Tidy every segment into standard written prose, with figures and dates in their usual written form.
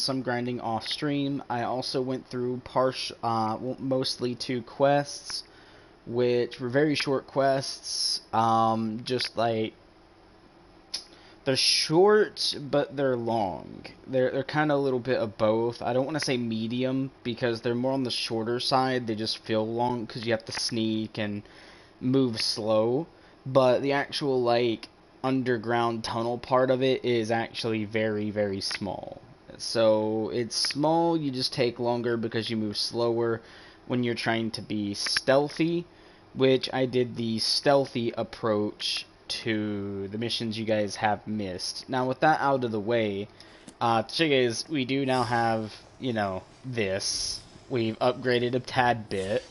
some grinding off stream. I also went through mostly 2 quests, which were very short quests. Just like they're short, but they're long. They're kind of a little bit of both. I don't want to say medium because they're more on the shorter side. They just feel long because you have to sneak and move slow. But the actual like underground tunnel part of it is actually very, very small. So it's small. You just take longer because you move slower when you're trying to be stealthy, which I did the stealthy approach to the missions you guys have missed. Now, with that out of the way, to show you guys, we do now have, you know, this. We've upgraded a tad bit,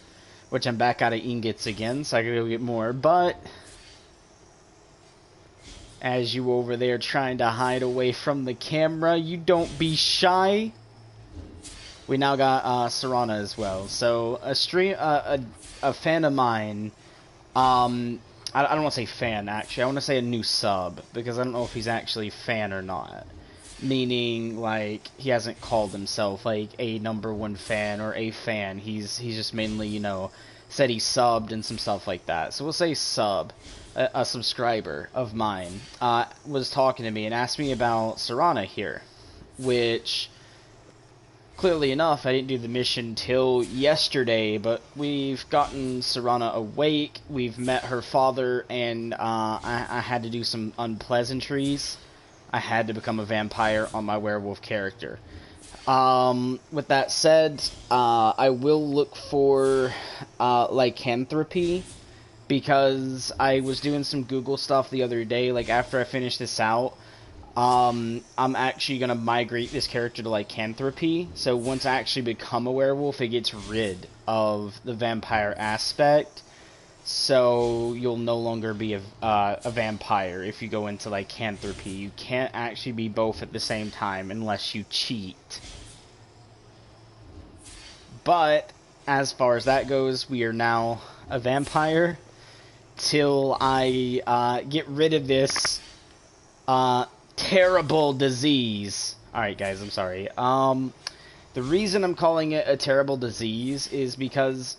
which I'm back out of ingots again, so I can go get more, but as you over there trying to hide away from the camera, you don't be shy. We now got Serana as well. So a fan of mine, I don't want to say fan, actually. I want to say a new sub, because I don't know if he's actually fan or not. Meaning, like, he hasn't called himself, like, a #1 fan or a fan. He's just mainly, you know, said he subbed and some stuff like that. So we'll say sub. A subscriber of mine was talking to me and asked me about Serana here, which clearly enough, I didn't do the mission till yesterday, but we've gotten Serana awake, we've met her father, and I had to do some unpleasantries. I had to become a vampire on my werewolf character. With that said, I will look for lycanthropy, because I was doing some Google stuff the other day, like after I finished this out. I'm actually going to migrate this character to lycanthropy, so once I actually become a werewolf, it gets rid of the vampire aspect, so you'll no longer be a vampire if you go into lycanthropy. You can't actually be both at the same time unless you cheat. But, as far as that goes, we are now a vampire, till I get rid of this terrible disease. Alright guys, I'm sorry. The reason I'm calling it a terrible disease is because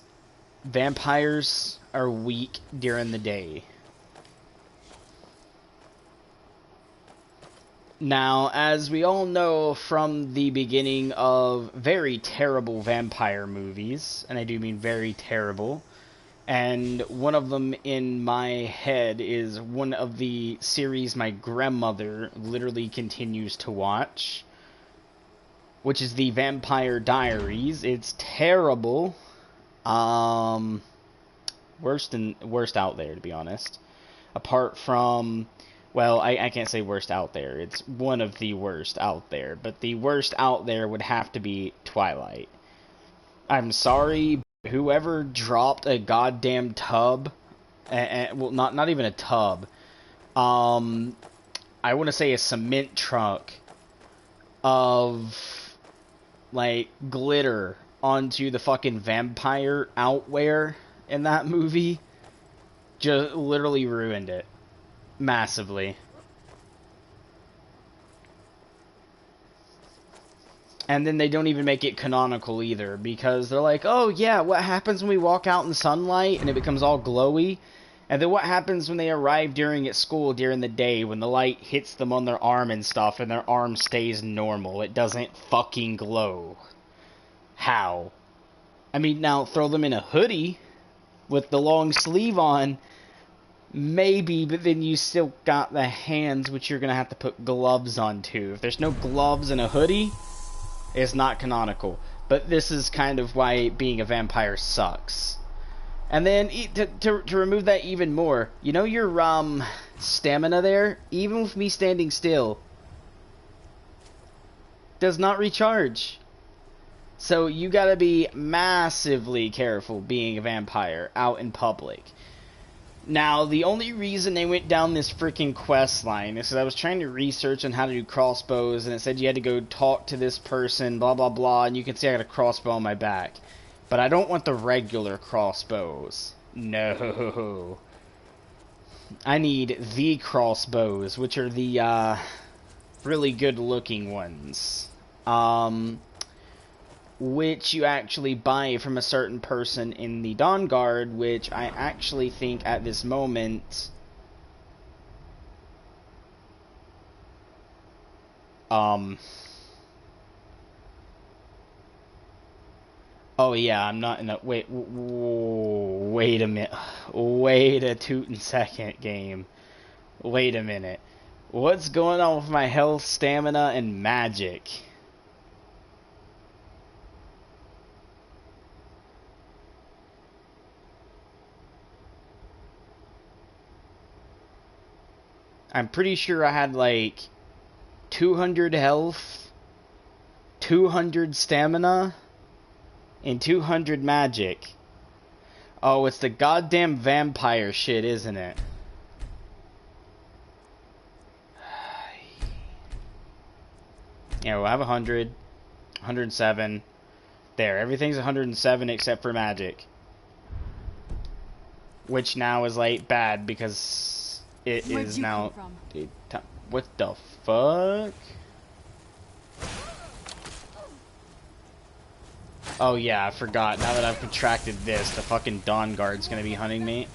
vampires are weak during the day. Now, as we all know from the beginning of very terrible vampire movies, and I do mean very terrible, and one of them in my head is one of the series my grandmother literally continues to watch, which is the Vampire Diaries. It's terrible. Worst out there, to be honest. Apart from, well, I can't say worst out there. It's one of the worst out there. But the worst out there would have to be Twilight. I'm sorry, whoever dropped a goddamn tub, well, not even a tub, I want to say a cement truck of, like, glitter onto the fucking vampire outwear in that movie, just literally ruined it. Massively. And then they don't even make it canonical either, because they're like, oh yeah, what happens when we walk out in sunlight and it becomes all glowy? And then what happens when they arrive at school during the day, when the light hits them on their arm and stuff, and their arm stays normal? It doesn't fucking glow. How? I mean, now throw them in a hoodie with the long sleeve on, maybe, but then you still got the hands, which you're gonna have to put gloves on too. If there's no gloves and a hoodie, it's not canonical. But this is kind of why being a vampire sucks. And then, to remove that even more, you know your stamina there? Even with me standing still, does not recharge. So you gotta be massively careful being a vampire out in public. Now, the only reason they went down this freaking quest line is because I was trying to research on how to do crossbows, and it said you had to go talk to this person, blah blah blah, and you can see I got a crossbow on my back. But I don't want the regular crossbows. No. I need the crossbows, which are the really good looking ones. which you actually buy from a certain person in the Dawn Guard, which I actually think at this moment oh yeah, I'm not in a wait a minute. Wait a tootin' second, game. Wait a minute. What's going on with my health, stamina, and magic? I'm pretty sure I had like 200 health, 200 stamina, and 200 magic. Oh, it's the goddamn vampire shit, isn't it? Yeah, we'll have 100, 107. There, everything's 107 except for magic. Which now is like bad because it is now... What the fuck? Oh yeah, I forgot. Now that I've contracted this, the fucking Dawn Guard's gonna be hunting me.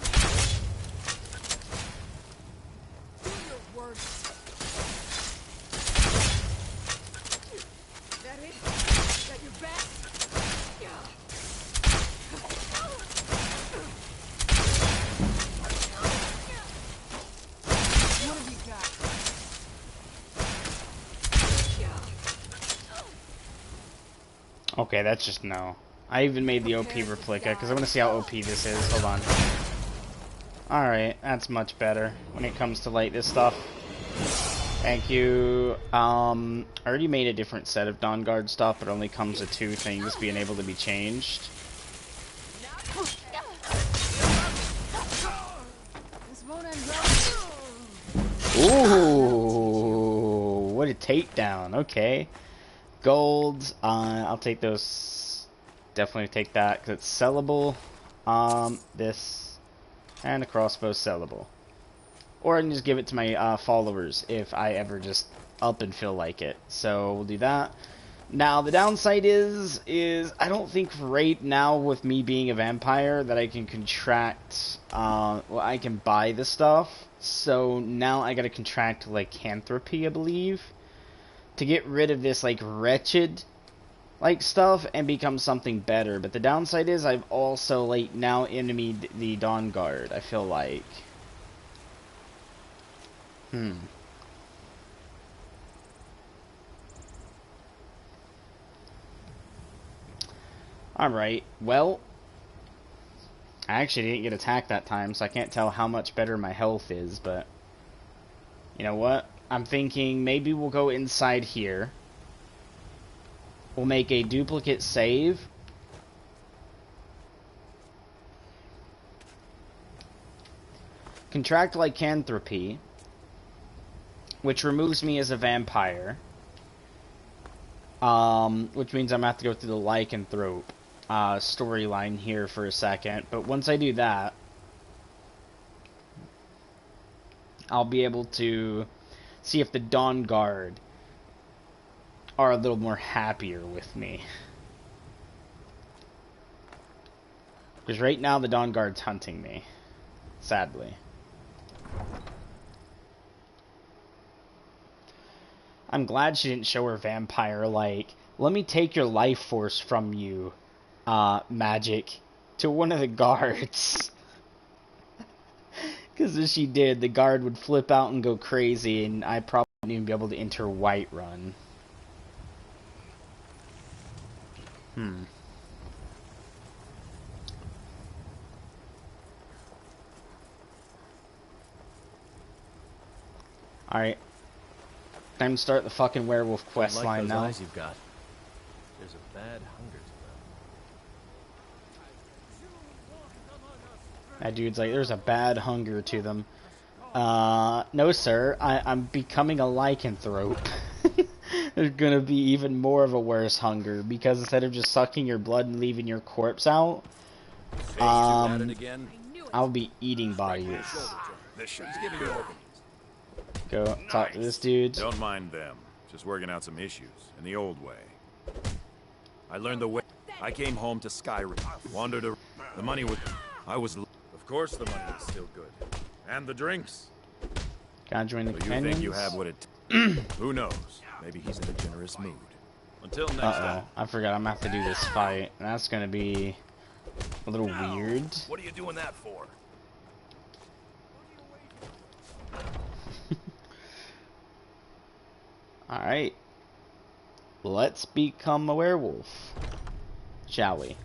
Okay, that's just no. I even made the OP replica because I want to see how OP this is. Hold on. Alright, that's much better when it comes to like this stuff. Thank you. I already made a different set of Dawn Guard stuff, but it only comes with 2 things being able to be changed. Ooh, what a takedown. Okay. Gold, I'll take those. Definitely take that because it's sellable. This and the crossbow's sellable. Or I can just give it to my followers if I ever just up and feel like it. So we'll do that. Now the downside is I don't think right now with me being a vampire that I can contract. Well, I can buy the stuff. So now I gotta contract lycanthropy, I believe, to get rid of this like wretched like stuff and become something better. But the downside is I've also like now enemied the Dawn Guard, I feel like. Alright, well, I actually didn't get attacked that time, so I can't tell how much better my health is, but you know what? I'm thinking maybe we'll go inside here. We'll make a duplicate save. Contract lycanthropy, which removes me as a vampire. Which means I'm gonna have to go through the lycanthrope storyline here for a second. But once I do that, I'll be able to see if the Dawn Guard are a little more happier with me. Because right now the Dawn Guard's hunting me, sadly. I'm glad she didn't show her vampire like, let me take your life force from you, magic, to one of the guards. Because if she did, the guard would flip out and go crazy, and I probably wouldn't even be able to enter Whiterun. Alright. Time to start the fucking werewolf quest line now. Eyes you've got. There's a bad hunger to them. That dude's like, there's a bad hunger to them. No sir, I'm becoming a lycanthrope. There's gonna be even more of a worse hunger, because instead of just sucking your blood and leaving your corpse out, I'll be eating bodies. Go talk to this dude. Don't mind them. Just working out some issues in the old way. I learned the way. I came home to Skyrim, wandered around. The money was... Of course the money is still good. And the drinks. Gotta join the So companions. you think you have what it... Who knows? Maybe he's in a generous mood. Until next time. I forgot I'm gonna have to do this fight. And that's gonna be a little weird. What are you doing that for? Alright. Let's become a werewolf. Shall we?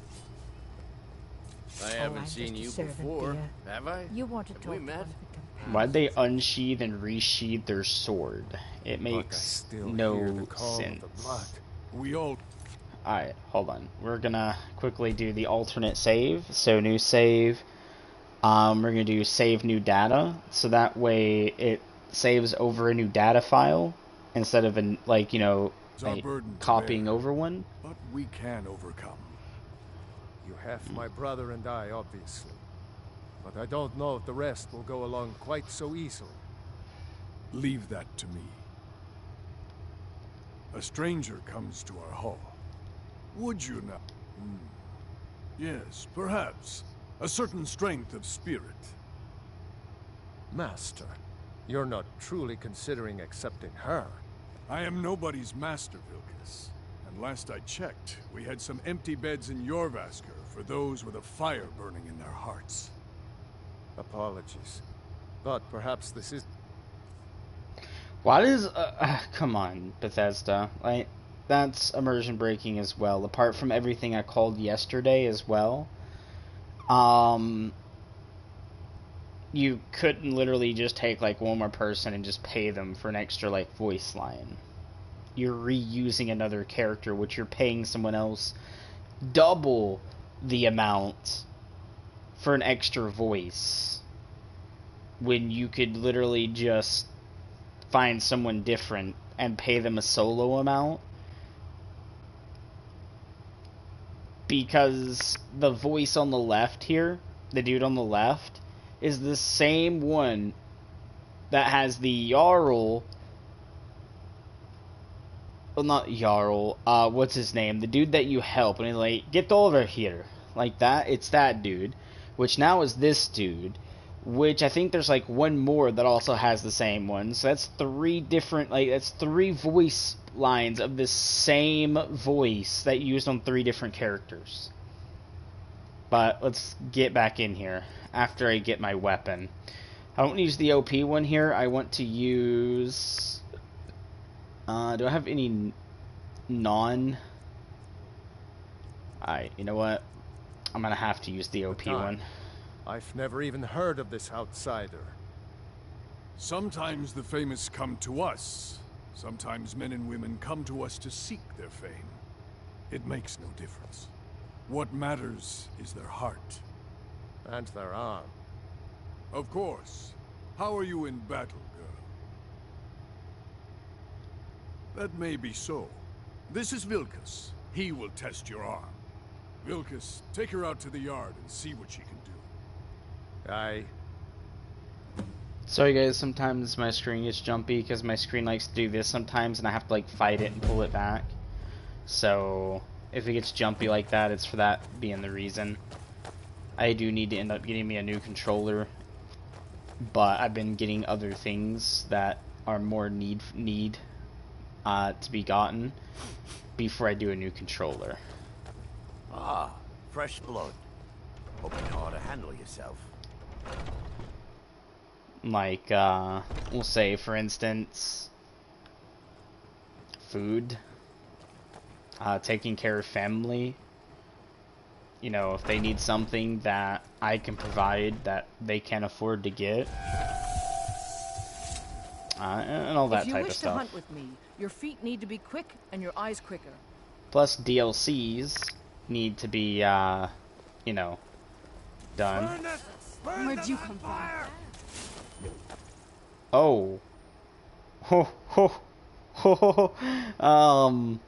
I haven't seen you before, have I? You want to talk we to met? one of the companions. Why'd they unsheath and resheath their sword? It makes no sense. We all... Alright, hold on. We're gonna quickly do the alternate save. So new save. We're gonna do save new data. So that way it saves over a new data file instead of like copying over one. But we can overcome. You have my brother and I, obviously. But I don't know if the rest will go along quite so easily. Leave that to me. A stranger comes to our hall. Would you not? Yes, perhaps. A certain strength of spirit. Master, you're not truly considering accepting her. I am nobody's master, Vilkas. And last I checked, we had some empty beds in Jorvaskr for those with a fire burning in their hearts. Apologies. But perhaps this is... Why does... come on, Bethesda. Like, that's immersion breaking as well. Apart from everything I called yesterday as well. You couldn't literally just take, like, one more person and just pay them for an extra, like, voice line. You're reusing another character, which you're paying someone else double the amount for an extra voice. When you could literally just find someone different and pay them a solo amount. Because the voice on the left here, the dude on the left, is the same one that has the Jarl. Well, not Jarl. What's his name? The dude that you help, and he's like, get over here. Like that. It's that dude. Which now is this dude. Which I think there's like one more that also has the same one. So that's three different, like, that's three voice lines of the same voice that you used on three different characters. But let's get back in here after I get my weapon. I don't use the OP one here. I want to use... do I have any non... Alright, you know what? I'm gonna have to use the OP one. I've never even heard of this outsider. Sometimes the famous come to us. Sometimes men and women come to us to seek their fame. It makes no difference. What matters is their heart. And their arm. Of course. How are you in battle, girl? That may be so. This is Vilkas. He will test your arm. Vilkas, take her out to the yard and see what she can do. Aye. Sorry guys, sometimes my screen gets jumpy because my screen likes to do this sometimes and I have to like fight it and pull it back. So if it gets jumpy like that, it's for that being the reason. I do need to end up getting me a new controller, but I've been getting other things that are more need to be gotten before I do a new controller. Ah, fresh blood. Hope you know how to handle yourself. Like, we'll say, for instance, food, taking care of family. You know, if they need something that I can provide that they can't afford to get, and all that type of If you wish to stuff. hunt with me, your feet need to be quick and your eyes quicker. Plus DLCs need to be, you know, done. Where'd you come from? Oh. Ho ho ho ho.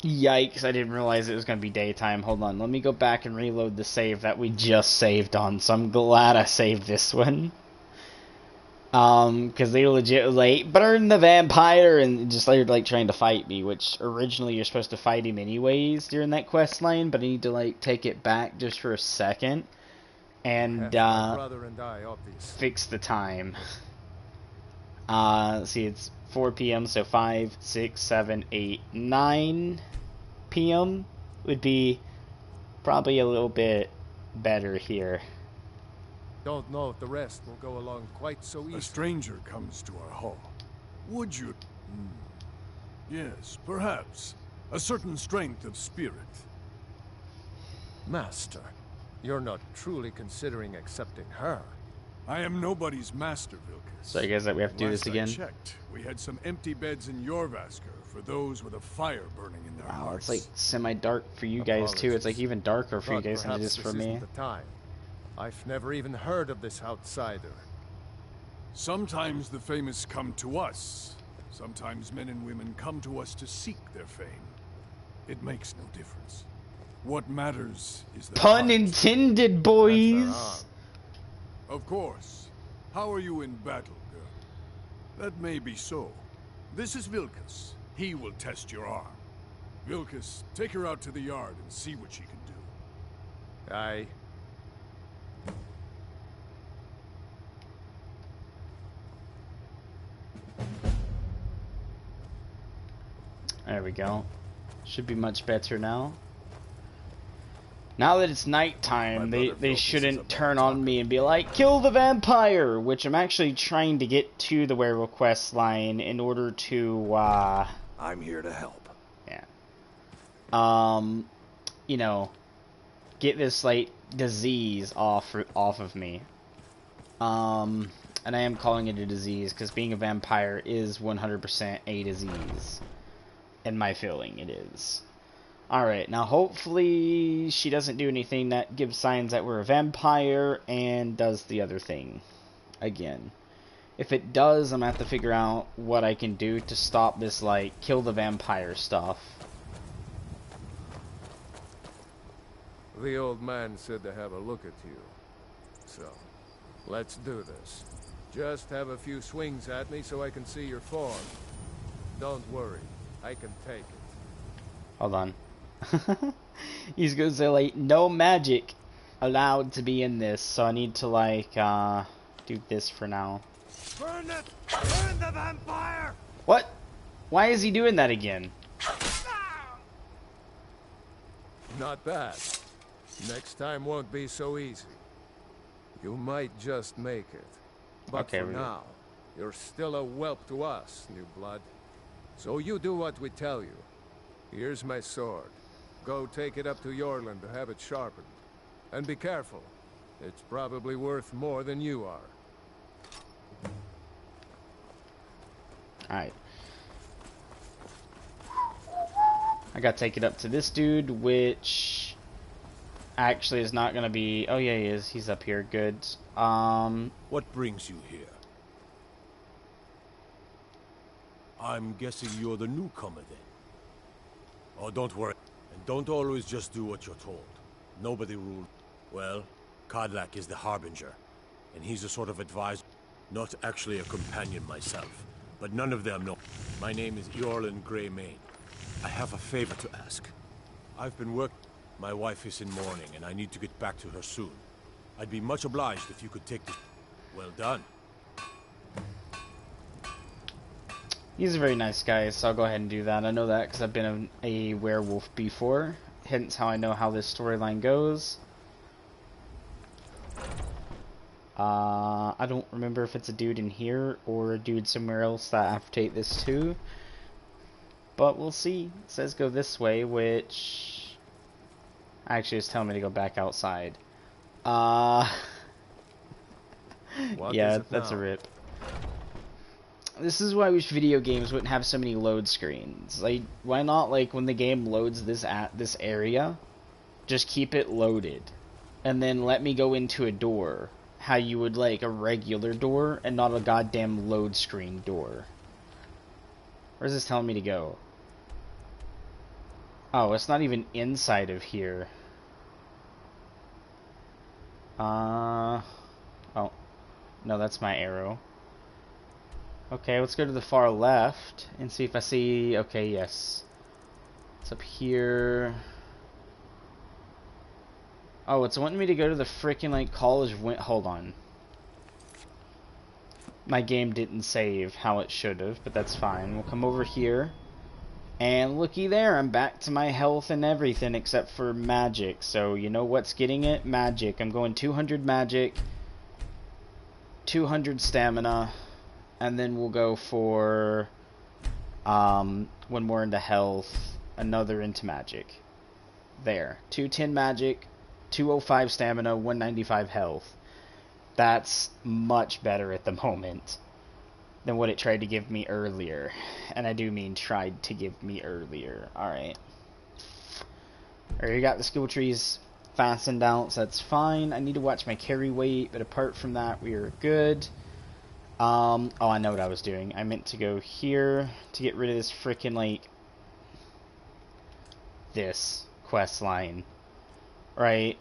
Yikes, I didn't realize it was going to be daytime. Hold on, let me go back and reload the save that we just saved on. So I'm glad I saved this one. Because they legit like burn the vampire and just like trying to fight me, which originally you're supposed to fight him anyways during that quest line, but I need to like take it back just for a second and My brother and I, obviously. fix the time. See, it's 4 p.m. so 5, 6, 7, 8, 9 p.m. would be probably a little bit better here. Don't know if the rest will go along quite so easily. A stranger comes to our hall. Would you? Yes, perhaps. A certain strength of spirit. Master, you're not truly considering accepting her. I am nobody's master, Vilkas. So I guess that we have to do this again. Last I checked, we had some empty beds in Jorvaskr for those with a fire burning in their Wow, hearts. it's like semi-dark for you guys too. It's like even darker for you guys than it is for me. The time. I've never even heard of this outsider. Sometimes the famous come to us. Sometimes men and women come to us to seek their fame. It makes no difference. What matters is the Pun heart. intended, boys. Of course. How are you in battle, girl? That may be so. This is Vilkas. He will test your arm. Vilkas, take her out to the yard and see what she can do. Aye. There we go. Should be much better now. Now that it's nighttime, they shouldn't turn on me and be like, kill the vampire! Which I'm actually trying to get to the werewolf quest line in order to, I'm here to help. Yeah. You know, get this, like, disease off of me. And I am calling it a disease, because being a vampire is 100% a disease. In my feeling, it is. Alright, now hopefully she doesn't do anything that gives signs that we're a vampire and does the other thing again. If it does, I'm going to have to figure out what I can do to stop this, like, kill the vampire stuff. The old man said to have a look at you. So, let's do this. Just have a few swings at me so I can see your form. Don't worry, I can take it. Hold on. He's gonna say, like, no magic allowed to be in this, so I need to, like, do this for now. Burn it! Burn the vampire! What? Why is he doing that again? Not bad. Next time won't be so easy. You might just make it. But Okay, for now, you're still a whelp to us, new blood. So you do what we tell you. Here's my sword. Go take it up to Yorland to have it sharpened. And be careful. It's probably worth more than you are. Alright. I gotta take it up to this dude, which actually is not gonna be... Oh yeah, he is. He's up here. Good. What brings you here? I'm guessing you're the newcomer then. Oh, don't worry. And don't always just do what you're told. Nobody ruled. Well, Kodlak is the Harbinger, and he's a sort of advisor. Not actually a companion myself, but none of them know. My name is Eorlin Greymane. I have a favor to ask. I've been working. My wife is in mourning, and I need to get back to her soon. I'd be much obliged if you could take this. Well done. He's a very nice guy, so I'll go ahead and do that. I know that because I've been a werewolf before. Hence how I know how this storyline goes. I don't remember if it's a dude in here or a dude somewhere else that I have to take this to. But we'll see. It says go this way, which... Actually, it's telling me to go back outside. Yeah, that's a rip. This is why I wish video games wouldn't have so many load screens. Like, why not, like, when the game loads this area, just keep it loaded, and then let me go into a door, how you would like a regular door, and not a goddamn load screen door. Where's this telling me to go? Oh, it's not even inside of here. Oh. No, that's my arrow. Okay, let's go to the far left and see if I see... Okay, yes. It's up here. Oh, it's wanting me to go to the freaking, like, college... Hold on. My game didn't save how it should have, but that's fine. We'll come over here. And looky there, I'm back to my health and everything except for magic. So, you know what's getting it? Magic. I'm going 200 magic, 200 stamina, and then we'll go for, one more into health, another into magic. There. 210 magic, 205 stamina, 195 health. That's much better at the moment than what it tried to give me earlier. And I do mean tried to give me earlier. Alright. Alright, you got the skill trees fastened out, so that's fine. I need to watch my carry weight, but apart from that, we are good. Oh, I know what I was doing. I meant to go here to get rid of this freaking, like, this quest line. Right.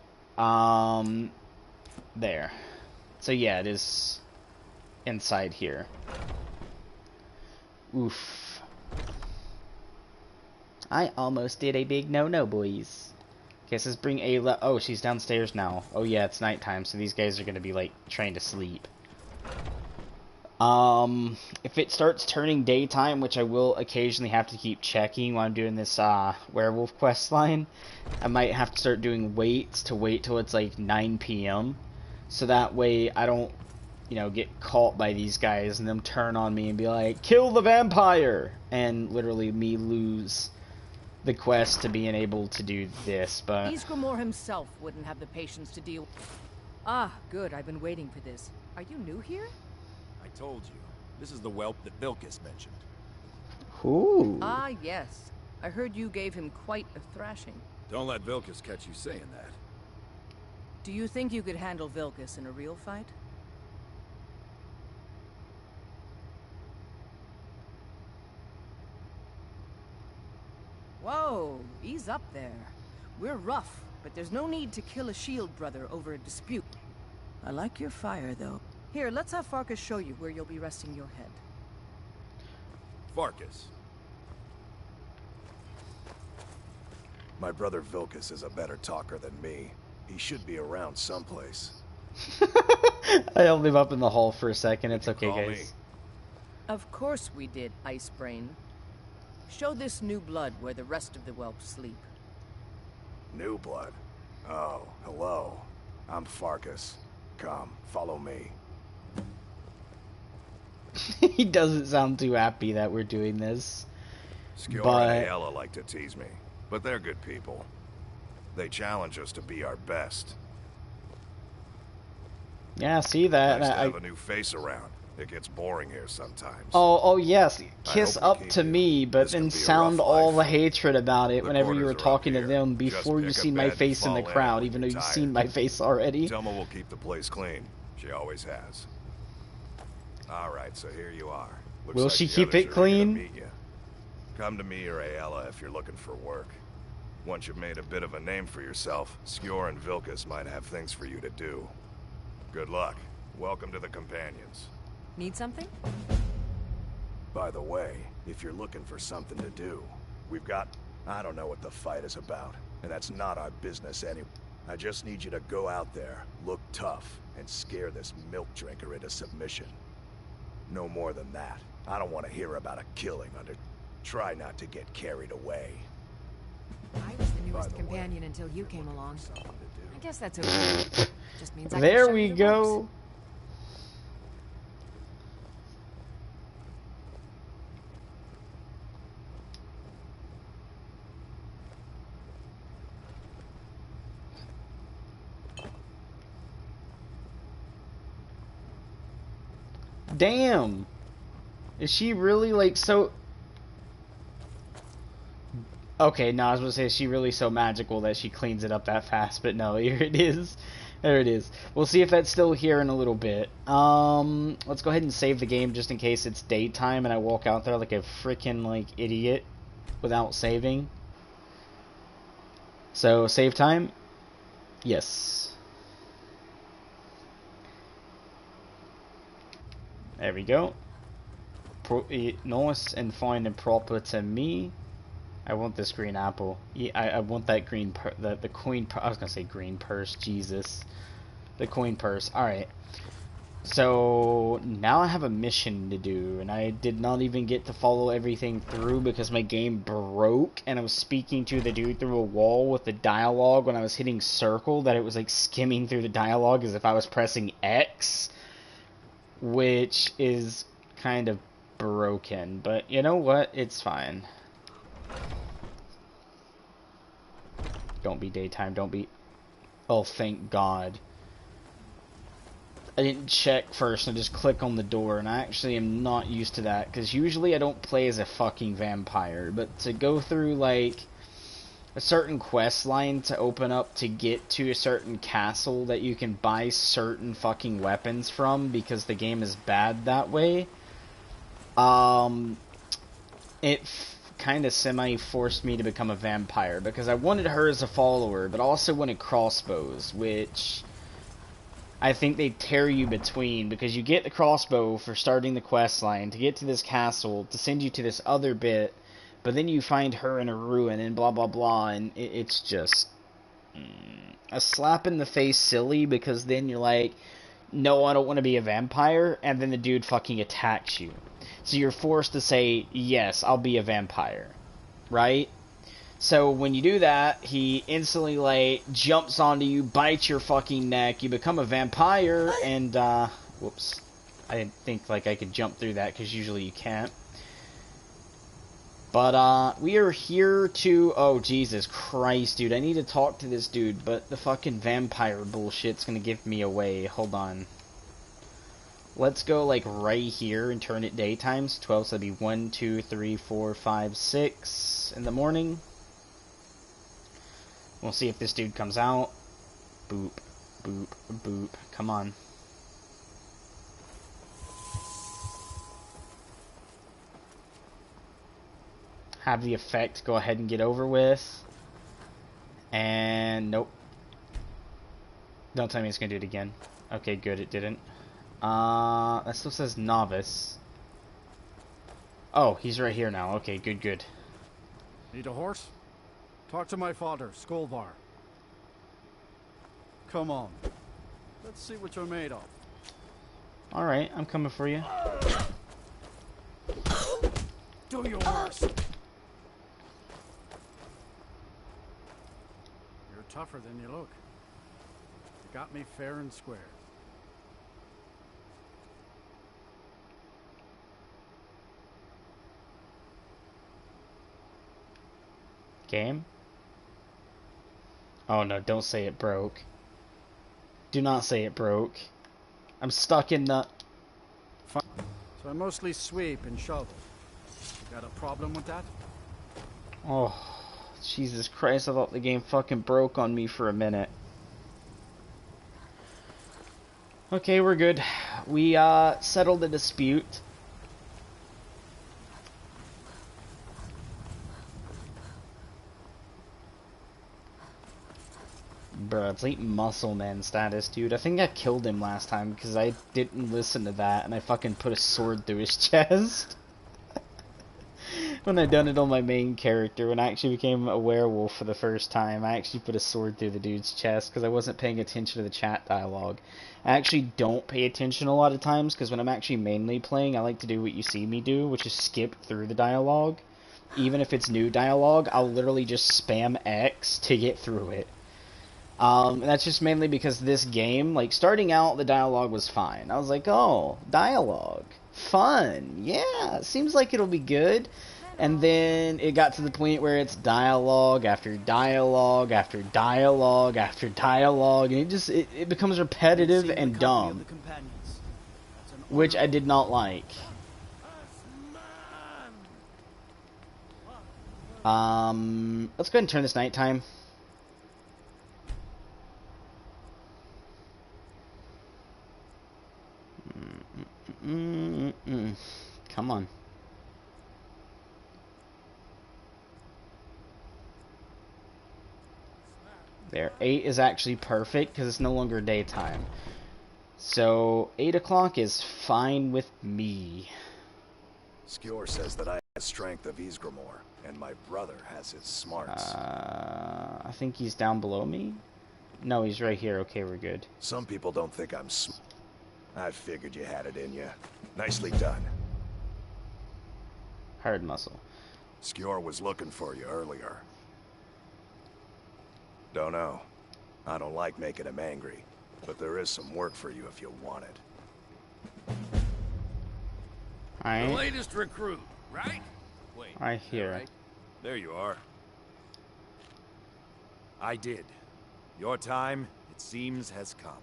There. So yeah, it is inside here. Oof. I almost did a big no-no, boys. Okay, so let's bring Ayla. Oh, she's downstairs now. Oh yeah, it's nighttime, so these guys are gonna be, like, trying to sleep. If it starts turning daytime, which I will occasionally have to keep checking while I'm doing this, werewolf quest line, I might have to start doing waits to wait till it's, like, 9 p.m. So that way I don't, you know, get caught by these guys and them turn on me and be like, kill the vampire! And literally me lose the quest to being able to do this, but... Isgrimor himself wouldn't have the patience to deal... Ah, good, I've been waiting for this. Are you new here? I told you. This is the whelp that Vilkas mentioned. Ooh. Ah, yes. I heard you gave him quite a thrashing. Don't let Vilkas catch you saying that. Do you think you could handle Vilkas in a real fight? Whoa, ease up there. We're rough, but there's no need to kill a shield brother over a dispute. I like your fire, though. Here, let's have Farkas show you where you'll be resting your head. Farkas. My brother Vilkas is a better talker than me. He should be around someplace. I held him up in the hall for a second. It's okay, Call guys. me. Of course we did, Icebrain. Show this new blood where the rest of the whelps sleep. New blood? Oh, hello. I'm Farkas. Come, follow me. He doesn't sound too happy that we're doing this. Skjor and Ayla like to tease me, but they're good people. They challenge us to be our best. Yeah, see that. Nice to have a new face around. It gets boring here sometimes. Oh yes, kiss up to me, but then sound all the hatred about it whenever you were talking to them before you see my face in the crowd, even though you've seen my face already. Thelma will keep the place clean. She always has. Alright, so here you are. Looks Will like she the keep others it are clean? eager to meet you. Come to me or Ayla if you're looking for work. Once you've made a bit of a name for yourself, Skjor and Vilkas might have things for you to do. Good luck. Welcome to the Companions. Need something? By the way, if you're looking for something to do, we've got... I don't know what the fight is about, and that's not our business anyway. I just need you to go out there, look tough, and scare this milk drinker into submission. No more than that. I don't want to hear about a killing under... Try not to get carried away. I was the newest companion until you came along. I guess that's okay. Just means I There can show we you the go. ropes. Damn. Is she really like so... Okay, no, I was gonna say, is she really so magical that she cleans it up that fast? But no, here it is. There it is. We'll see if that's still here in a little bit. Let's go ahead and save the game just in case it's daytime and I walk out there like a freaking like idiot without saving. So, save time? Yes. There we go. nice and fine and proper to me. I want this green apple. Yeah, I want that green the coin. I was gonna say green purse. Jesus, the coin purse. All right. So now I have a mission to do, and I did not even get to follow everything through because my game broke, and I was speaking to the dude through a wall with the dialogue when I was hitting circle, that it was like skimming through the dialogue as if I was pressing X, which is kind of broken, but you know what? It's fine. Don't be daytime, don't be... Oh, thank God. I didn't check first, I just click on the door, and I actually am not used to that, because usually I don't play as a fucking vampire, but to go through, like, a certain quest line to open up to get to a certain castle that you can buy certain fucking weapons from, because the game is bad that way, it kind of semi-forced me to become a vampire, because I wanted her as a follower, but also wanted crossbows, which... I think they tear you between, because you get the crossbow for starting the quest line, to get to this castle, to send you to this other bit, but then you find her in a ruin, and blah blah blah, and it's just... a slap in the face silly, because then you're like, no, I don't want to be a vampire, and then the dude fucking attacks you. So you're forced to say, yes, I'll be a vampire. Right? So when you do that, he instantly, like, jumps onto you, bites your fucking neck, you become a vampire, and, whoops. I didn't think, like, I could jump through that, because usually you can't. But, we are here to... Oh, Jesus Christ, dude, I need to talk to this dude, but the fucking vampire bullshit's gonna give me away. Hold on. Let's go, like, right here and turn it daytime. So 12, so that'd be 1, 2, 3, 4, 5, 6 in the morning. We'll see if this dude comes out. Boop, boop, boop. Come on. Have the effect go ahead and get over with. And nope. Don't tell me it's gonna do it again. Okay, good, it didn't. That still says novice. Oh, he's right here now. Okay, good, good. Need a horse? Talk to my father, Skolvar. Come on. Let's see what you're made of. Alright, I'm coming for you. Do your worst. You're tougher than you look. You got me fair and square. Game? Oh no, don't say it broke. Do not say it broke. I'm stuck in the... So I mostly sweep and shovel. You got a problem with that? Oh, Jesus Christ, I thought the game fucking broke on me for a minute. Okay, we're good. We, settled the dispute. Bruh, it's like Muscle Man status, dude. I think I killed him last time because I didn't listen to that and I fucking put a sword through his chest. When I done it on my main character, when I actually became a werewolf for the first time, I actually put a sword through the dude's chest because I wasn't paying attention to the chat dialogue. I actually don't pay attention a lot of times because when I'm actually mainly playing, I like to do what you see me do, which is skip through the dialogue. Even if it's new dialogue, I'll literally just spam X to get through it. And that's just mainly because this game, like, starting out, the dialogue was fine. I was like, oh, dialogue. Fun. Yeah, seems like it'll be good. And then it got to the point where it's dialogue after dialogue after dialogue after dialogue, and it becomes repetitive and dumb. Which I did not like. Let's go ahead and turn this nighttime. Come on. There. 8 is actually perfect because it's no longer daytime. So 8 o'clock is fine with me. Skjor says that I have the strength of Ysgramor, and my brother has his smarts. I think he's down below me? No, he's right here. Okay, we're good. Some people don't think I'm I figured you had it in you. Nicely done. Hard muscle. Skjor was looking for you earlier. Don't know. I don't like making him angry, but there is some work for you if you want it. Alright. The latest recruit, right? Wait. Right here. Right? There you are. I did. Your time, it seems, has come.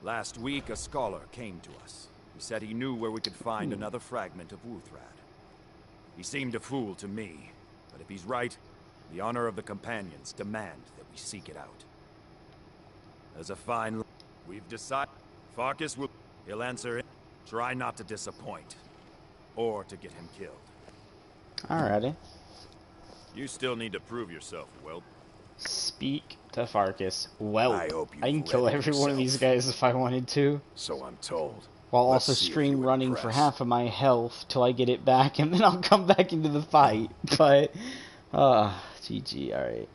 Last week, a scholar came to us. He said he knew where we could find another fragment of Wuthrad. He seemed a fool to me, but if he's right, the honor of the companions demand that we seek it out. There's a fine... We've decided... Farkas will... He'll answer it. Try not to disappoint. Or to get him killed. Alrighty. You still need to prove yourself, Whelp. Speak to Farkas. Well, I hope I can kill every one of these guys if I wanted to. So I'm told. While Let's also see if stream you running for impress. half of my health till I get it back, and then I'll come back into the fight. But, GG, alright.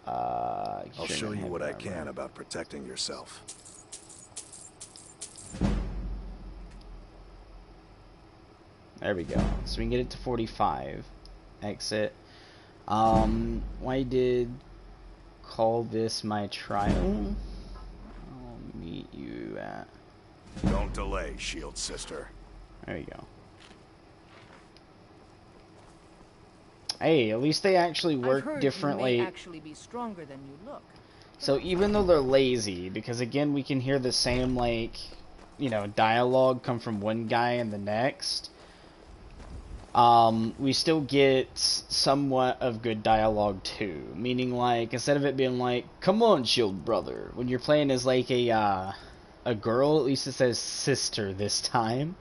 I'll show you what I can about protecting yourself. There we go. So we can get it to 45. Exit. Why did call this my trial? I'll meet you at... Don't delay, Shield Sister. There you go. Hey, at least they actually work differently. You may actually be stronger than you look. So even though they're lazy, because again we can hear the same, like, you know, dialogue come from one guy and the next, we still get somewhat of good dialogue too. Meaning, like, instead of it being like, "Come on, Shield brother," when you're playing as like a girl, at least it says sister this time.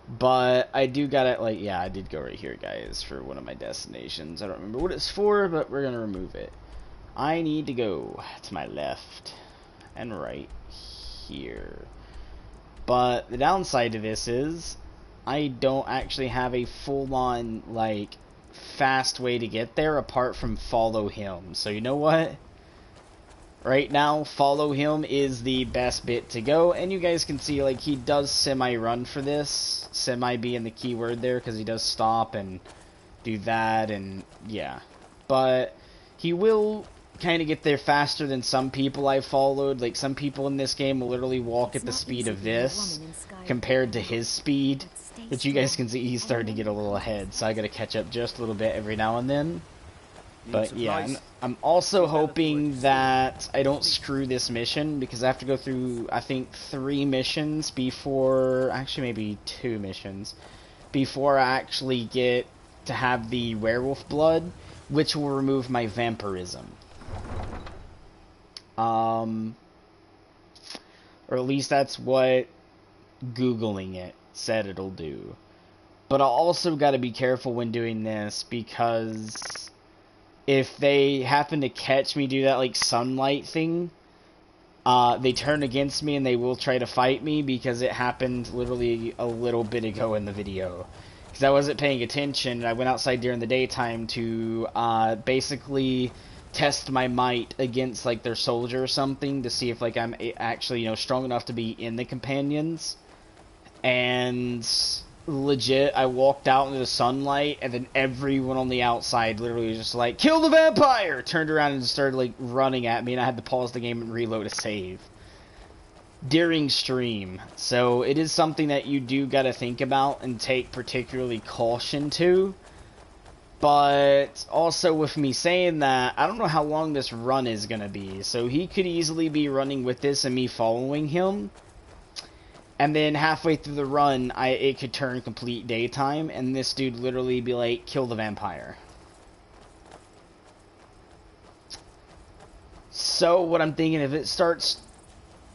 But I do gotta, like, yeah, I did go right here, guys, for one of my destinations. I don't remember what it's for, but we're gonna remove it. I need to go to my left and right here. But the downside to this is I don't actually have a full-on, like, fast way to get there apart from follow him. So you know what? Right now, follow him is the best bit to go, and you guys can see, like, he does semi-run for this, semi being the key word there, because he does stop and do that, and yeah. But he will kind of get there faster than some people I followed. Like, some people in this game will literally walk at the speed of this, compared to his speed, which you guys can see he's starting to get a little ahead, so I gotta catch up just a little bit every now and then. But yeah, I'm also hoping that I don't screw this mission, because I have to go through, I think, 3 missions before, actually maybe 2 missions, before I actually get to have the werewolf blood, which will remove my vampirism. Or at least that's what Googling it said it'll do. But I also got to be careful when doing this, because if they happen to catch me do that, like, sunlight thing, they turn against me and they will try to fight me, because it happened literally a little bit ago in the video. Because I wasn't paying attention, and I went outside during the daytime to basically test my might against, like, their soldier or something, to see if, like, I'm actually, you know, strong enough to be in the companions. And legit, I walked out into the sunlight, and then everyone on the outside literally was just like, "Kill the vampire!" Turned around and started, like, running at me, and I had to pause the game and reload a save during stream. So it is something that you do gotta think about and take particularly caution to. But also, with me saying that, I don't know how long this run is gonna be, so he could easily be running with this and me following him. And then halfway through the run, it could turn complete daytime, and this dude literally be like, "Kill the vampire." So what I'm thinking, if it starts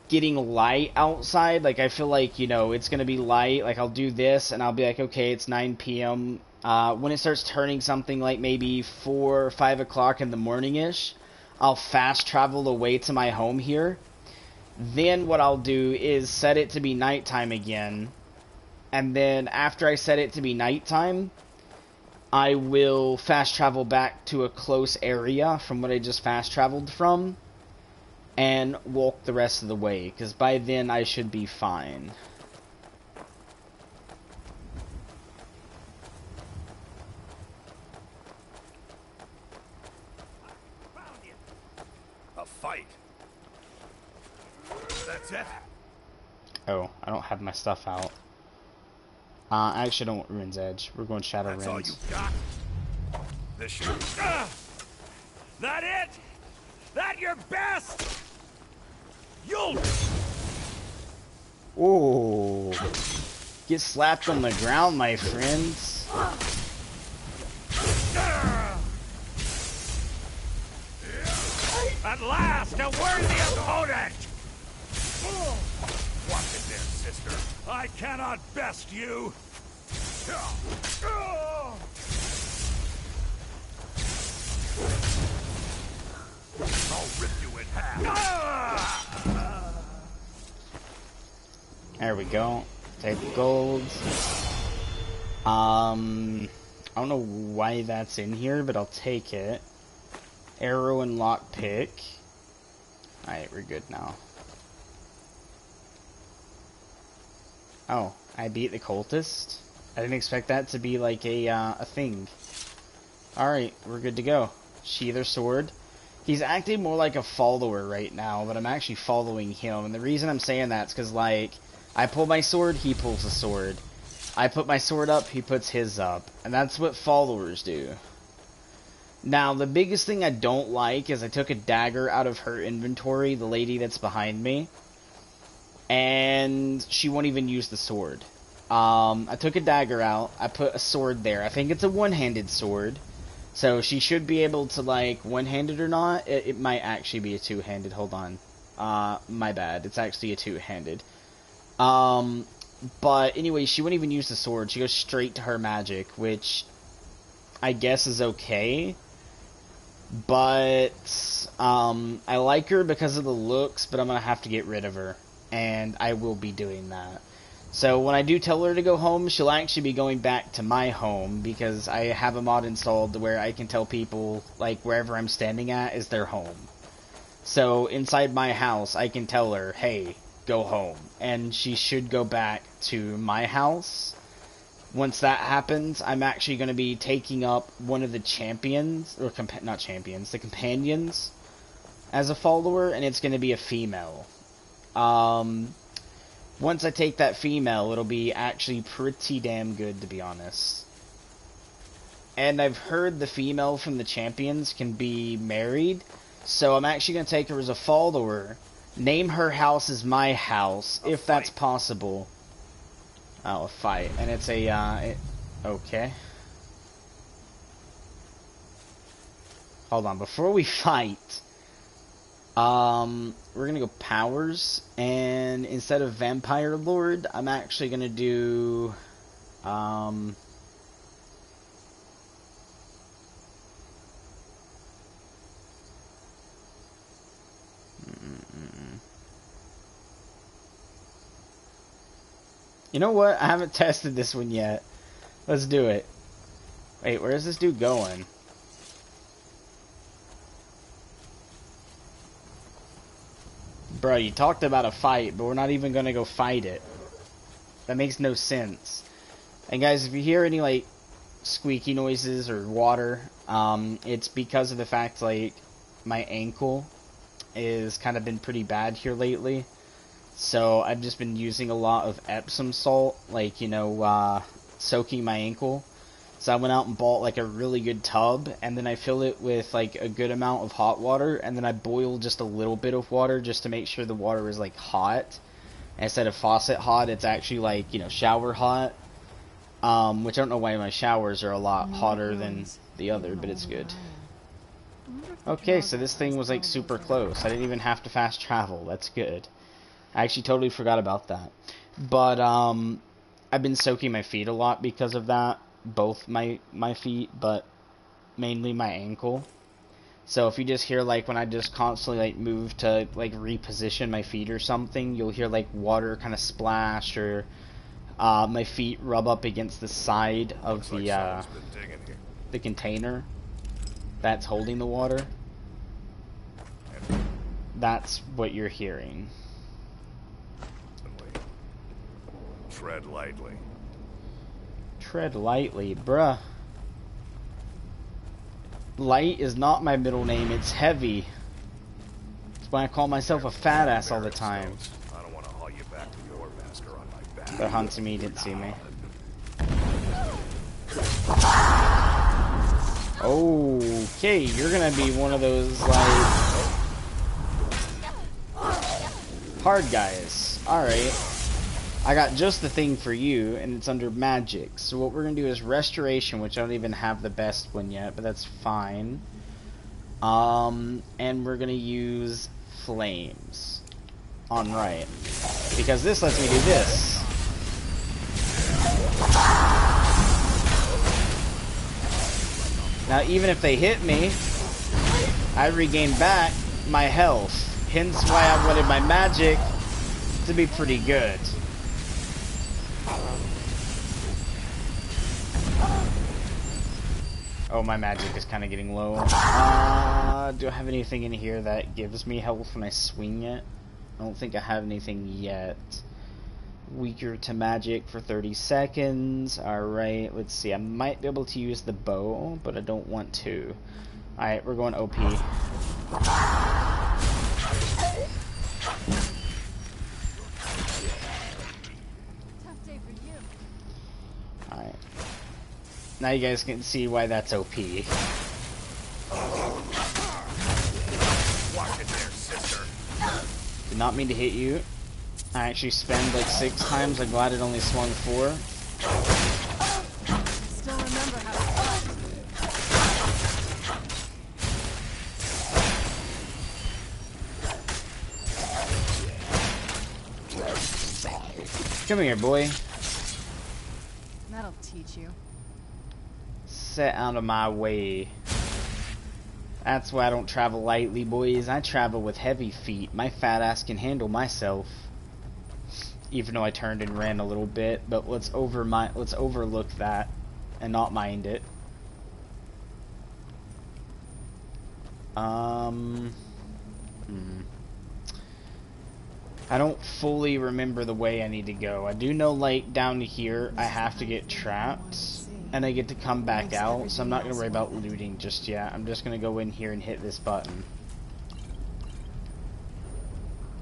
getting light outside, like, I feel like, you know, it's gonna be light, like, I'll do this, and I'll be like, okay, it's 9 p.m. When it starts turning something like maybe 4 or 5 o'clock in the morning-ish, I'll fast travel away to my home here. Then what I'll do is set it to be nighttime again, and then after I set it to be nighttime, I will fast travel back to a close area from what I just fast traveled from, and walk the rest of the way, because by then I should be fine. A fight. That's it. Oh, I don't have my stuff out. I actually don't want Ruin's Edge. We're going Shadow That's Ruins. all you got? This should... That it? That your best? You'll... Ooh. Get slapped on the ground, my friends. At last, a worthy opponent! What is this, sister? I cannot best you! I'll rip you in half! There we go. Take gold. I don't know why that's in here, but I'll take it. Arrow and lockpick. Alright, we're good now. Oh, I beat the cultist? I didn't expect that to be like a thing. Alright, we're good to go. Sheather sword. He's acting more like a follower right now, but I'm actually following him. And the reason I'm saying that is because, like, I pull my sword, he pulls the sword. I put my sword up, he puts his up. And that's what followers do. Now, the biggest thing I don't like is I took a dagger out of her inventory, the lady that's behind me. And she won't even use the sword. I took a dagger out, I put a sword there. I think it's a one-handed sword. So she should be able to, like, one-handed or not. It might actually be a two-handed. Hold on. My bad. It's actually a two-handed. But anyway, she wouldn't even use the sword. She goes straight to her magic, which I guess is okay. But I like her because of the looks, but I'm going to have to get rid of her. And I will be doing that. So when I do tell her to go home, she'll actually be going back to my home, because I have a mod installed where I can tell people, like, wherever I'm standing at is their home. So inside my house, I can tell her, hey, go home. And she should go back to my house. Once that happens, I'm actually going to be taking up one of the champions, or not champions, the companions, as a follower, and it's going to be a female. Once I take that female, it'll be actually pretty damn good, to be honest. And I've heard the female from the champions can be married, so I'm actually going to take her as a follower, name her house as my house, if that's possible. Oh, a fight. And it's a, okay. Hold on, before we fight... we're gonna go powers, and instead of Vampire Lord, I'm actually gonna do, You know what? I haven't tested this one yet. Let's do it. Wait, where's this dude going? Bro, you talked about a fight, but we're not even gonna go fight it. That makes no sense. And guys, if you hear any, like, squeaky noises or water, it's because of the fact, like, my ankle is kind of been pretty bad here lately. So I've just been using a lot of Epsom salt, like, you know, soaking my ankle. So I went out and bought, like, a really good tub, and then I fill it with, like, a good amount of hot water, and then I boil just a little bit of water just to make sure the water is, like, hot. And instead of faucet hot, it's actually, like, you know, shower hot. Which I don't know why my showers are a lot hotter than the other, but it's good. Okay, so this thing was, like, super close. I didn't even have to fast travel. That's good. I actually totally forgot about that. But, I've been soaking my feet a lot because of that. Both my feet, but mainly my ankle. So if you just hear, like, when I just constantly, like, move to, like, reposition my feet or something, you'll hear, like, water kind of splash, or my feet rub up against the side of the container that's holding the water. That's what you're hearing. Tread lightly. Tread lightly, bruh. Light is not my middle name, it's heavy. That's why I call myself a fat ass all the time. I don't want to haul you back to your master on my back. They're hunting me, didn't see me. Okay, you're gonna be one of those, like, hard guys. Alright. I got just the thing for you, and it's under magic. So what we're gonna do is restoration, which I don't even have the best one yet, but that's fine. And we're gonna use flames on right, because this lets me do this. Now even if they hit me, I regain back my health. Hence why I wanted my magic to be pretty good. Oh, my magic is kind of getting low. Do I have anything in here that gives me health when I swing it? I don't think I have anything yet. Weaker to magic for 30 seconds. Alright, let's see. I might be able to use the bow, but I don't want to. Alright, we're going OP. Alright. Now you guys can see why that's OP. Watch it there, sister. Did not mean to hit you. I actually spent like 6 times. I'm glad it only swung 4. Still remember how Come here, boy. that'll teach you. Set out of my way. That's why I don't travel lightly, boys. I travel with heavy feet. My fat ass can handle myself. Even though I turned and ran a little bit, but let's overlook that and not mind it. I don't fully remember the way I need to go. I do know, like, down here I have to get trapped and I get to come back out, so I'm not going to worry about looting just yet. I'm just going to go in here and hit this button.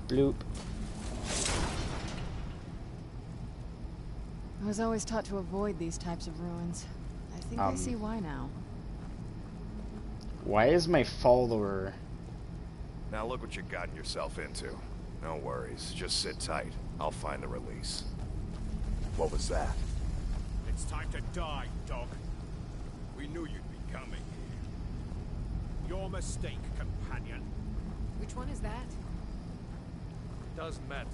Bloop. I was always taught to avoid these types of ruins. I think I see why now. Why is my follower... Now look what you've gotten yourself into. No worries, just sit tight. I'll find the release. What was that? It's time to die, dog. We knew you'd be coming. Your mistake, companion. Which one is that? Doesn't matter.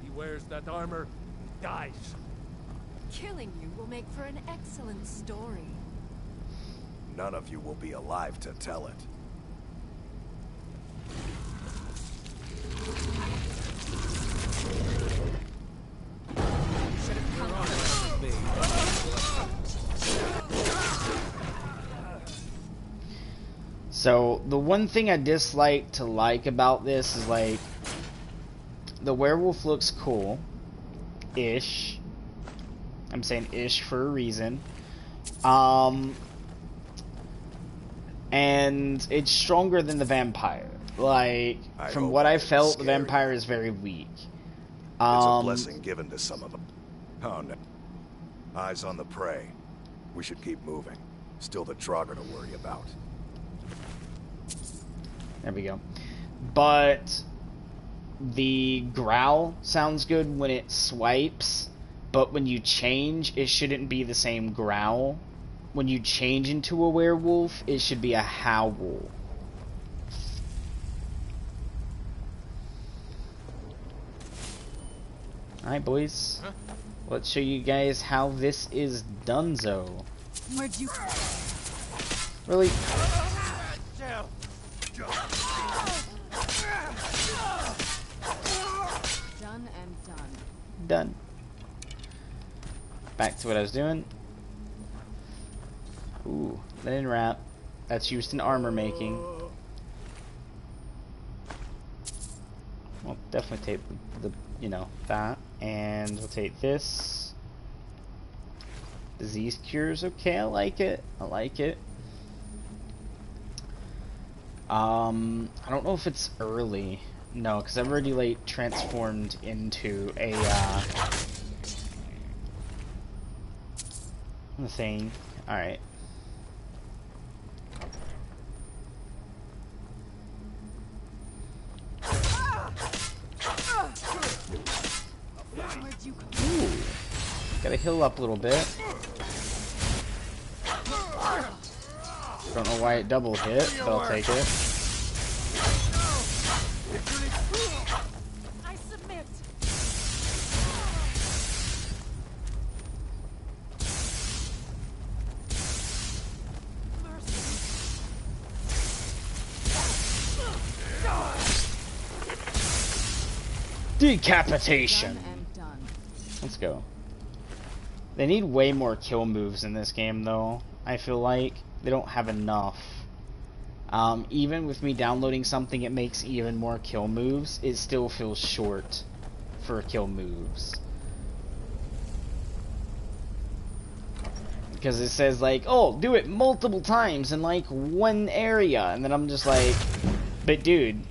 He wears that armor, dies. Killing you will make for an excellent story. None of you will be alive to tell it. So, the one thing I dislike to like about this is, like, the werewolf looks cool. Ish. I'm saying ish for a reason. And it's stronger than the vampire. Like, from what I felt, the vampire is very weak. It's a blessing given to some of them. Oh no. Eyes on the prey. We should keep moving. Still the Draugr to worry about. There we go. But the growl sounds good when it swipes, but when you change, it shouldn't be the same growl. When you change into a werewolf, it should be a howl. Alright, boys. Huh? Let's show you guys how this is donezo. Where'd you... Really? Done and done. Done. back to what I was doing. Ooh, linen wrap. That's used in armor making. We'll definitely take the you know, that. And we'll take this. Disease cures, okay, I like it. I like it. I don't know if it's early. No, because I've already, like, transformed into a, thing. Alright. Ooh. Gotta heal up a little bit. Don't know why it double hit, but I'll take it. I submit. Decapitation. Let's go. They need way more kill moves in this game, though. I feel like they don't have enough. Even with me downloading something, it makes even more kill moves. It still feels short for kill moves. Because it says, like, oh, do it multiple times in, like, one area. And then I'm just like, but dude,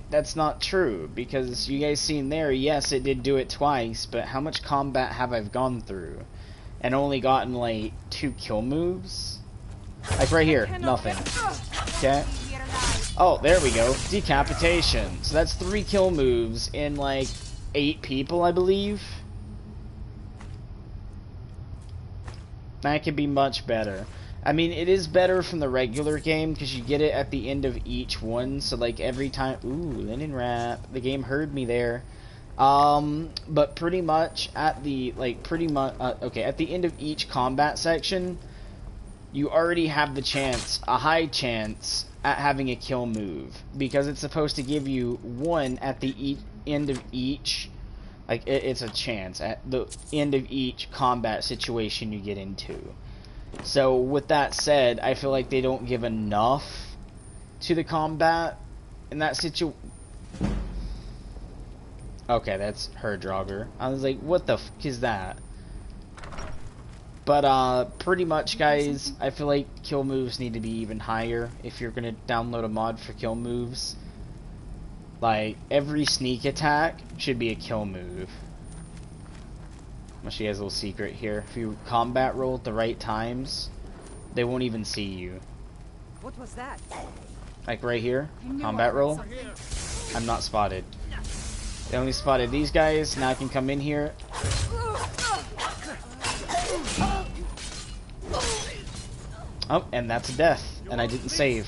that's not true. Because you guys seen there, yes, it did do it twice. But how much combat have I gone through? And only gotten, like, 2 kill moves? Like, right here, nothing. Okay. Oh, there we go. Decapitation. So that's 3 kill moves in, like, 8 people, I believe. That could be much better. I mean, it is better from the regular game, because you get it at the end of each one. So, like, every time... Ooh, linen wrap. The game heard me there. But pretty much at the, like, okay, at the end of each combat section, you already have the chance, a high chance, at having a kill move. Because it's supposed to give you 1 at the end of each, like, it's a chance at the end of each combat situation you get into. So, with that said, I feel like they don't give enough to the combat in that situation. Okay, that's her Draugr. I was like, what the f is that? But, pretty much, guys, I feel like kill moves need to be even higher if you're gonna download a mod for kill moves. Like, every sneak attack should be a kill move. I'm gonna show you guys a little secret here. If you combat roll at the right times, they won't even see you. What was that? Like right here, combat roll, I'm not spotted. They only spotted these guys, now I can come in here. Oh, and that's a death, and I didn't save.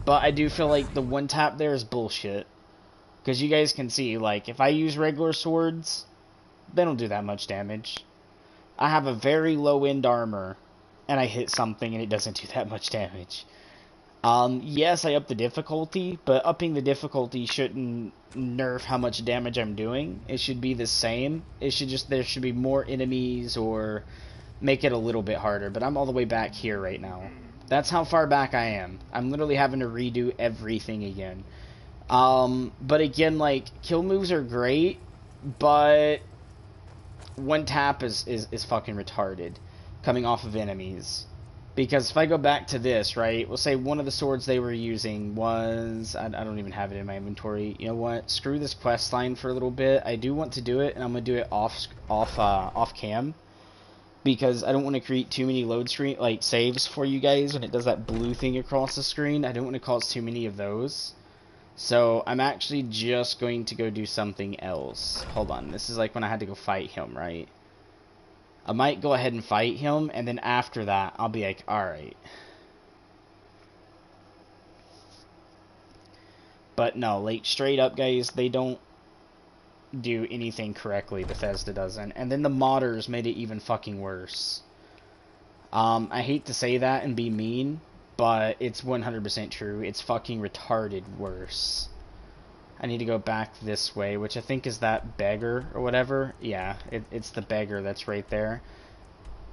But I do feel like the one tap there is bullshit. Because you guys can see, like, if I use regular swords, they don't do that much damage. I have a very low end armor, and I hit something and it doesn't do that much damage. Yes, I upped the difficulty, but upping the difficulty shouldn't nerf how much damage I'm doing. It should be the same. It should just, there should be more enemies or make it a little bit harder, but I'm all the way back here right now. That's how far back I am. I'm literally having to redo everything again. But again, like, kill moves are great, but one tap is fucking retarded coming off of enemies. Because if I go back to this, right, we'll say one of the swords they were using was, I don't even have it in my inventory. You know what? Screw this quest line for a little bit. I do want to do it, and I'm going to do it off cam. Because I don't want to create too many load screen, like, saves for you guys when it does that blue thing across the screen. I don't want to cause too many of those. So, I'm actually just going to go do something else. Hold on, this is like when I had to go fight him, right? I might go ahead and fight him, and then after that, I'll be like, alright. But no, like, straight up, guys, they don't do anything correctly, Bethesda doesn't. And then the modders made it even fucking worse. I hate to say that and be mean, but it's 100% true. It's fucking retarded worse. I need to go back this way, which I think is that beggar or whatever. Yeah, it's the beggar that's right there.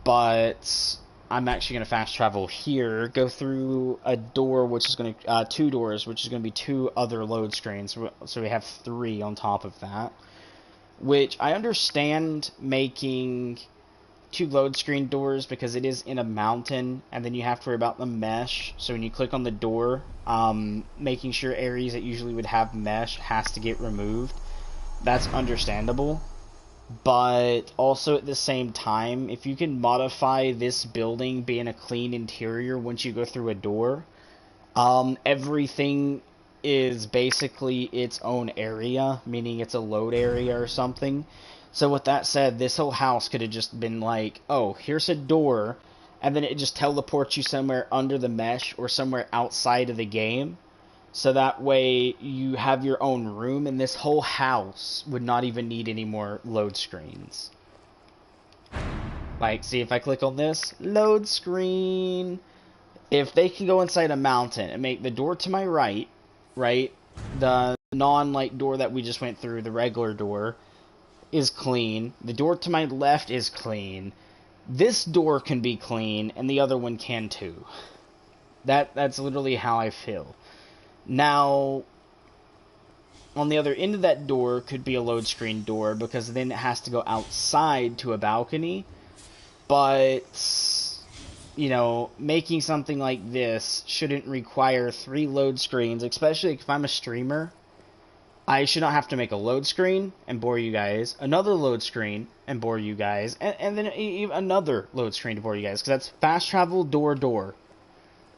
But I'm actually going to fast travel here, go through a door, which is going to, 2 doors, which is going to be 2 other load screens. So we have 3 on top of that. Which I understand making 2 load screen doors because it is in a mountain, and then you have to worry about the mesh. So when you click on the door, making sure areas that usually would have mesh has to get removed. That's understandable. But also at the same time, if you can modify this building being a clean interior once you go through a door, everything is basically its own area, meaning it's a load area or something. So with that said, this whole house could have just been like, oh, here's a door, and then it just teleports you somewhere under the mesh or somewhere outside of the game. So that way you have your own room, and this whole house would not even need any more load screens. Like, see, if I click on this, load screen. If they can go inside a mountain and make the door to my right, the non-like door that we just went through, the regular door, is clean. The door to my left is clean. This door can be clean, and the other one can too. That's literally how I feel. Now, on the other end of that door could be a load screen door, because then it has to go outside to a balcony. But, you know, making something like this shouldn't require 3 load screens, especially if I'm a streamer. I should not have to make a load screen and bore you guys, another load screen and bore you guys, and then another load screen to bore you guys, because that's fast travel, door,